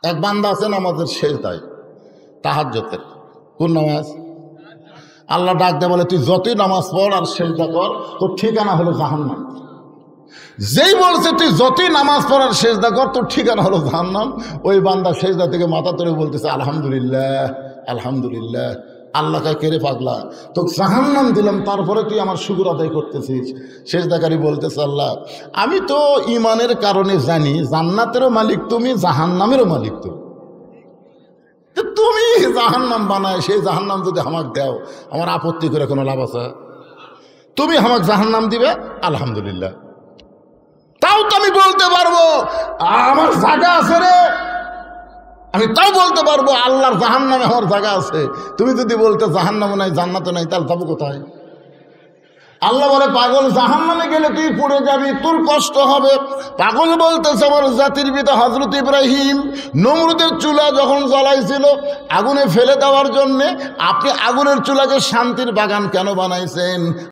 এক বান্দা আছে নামাজের শেষ দায়, তাহাজ্জুদের। কোন নামাজ? আল্লাহ ডাক দেয়, বলে তুই যতই নামাজ পড় আর সেজদা কর, তোর ঠিকানা হলো জাহান্নাম। যেই বলছে তুই যতই নামাজ পড় আর সেজদা কর, তোর ঠিকানা হলো জাহান্নাম, ওই বান্দা সেজদা থেকে মাথা তুলে বলতেছে আলহামদুলিল্লাহ আলহামদুলিল্লাহ। আল্লাহকে কেড়ে পাগলা, তোকে জাহান্নাম দিলাম, তারপরে তুই আমার শুকর আদায় করতেছিস। সেজদাকারী বলতেছে, আল্লাহ আমি তো ইমানের কারণে জানি জান্নাতেরও মালিক তুমি, জাহান্নামেরও মালিক তুমি। তুমি জাহান্নাম বানায় সেই জাহান্নাম যদি আমাকে দাও, আমার আপত্তি করে কোনো লাভ আছে? তুমি আমাকে জাহান্নাম দিবে, আলহামদুলিল্লাহ। তাও তো আমি বলতে পারবো আমার জায়গা আছে রে, আমি তাও বলতে পারবো আল্লাহর জাহান্নামে আমার জায়গা আছে। তুমি যদি বলতে জাহান্নামও নাই জান্নাতও নাই, তাহলে যাবো কোথায়? আল্লাহ বলে, পাগল জাহান্নামে গেলে তুই পড়ে যাবি, তোর কষ্ট হবে। পাগল বলতেছে, আমার জাতির পিতা হযরত ইব্রাহিম নমরুদের চুলা যখন জ্বলাইছিল আগুনে ফেলে দেওয়ার জন্যে, আপনি আগুনের চুলাকে শান্তির বাগান কেন বানাইছেন?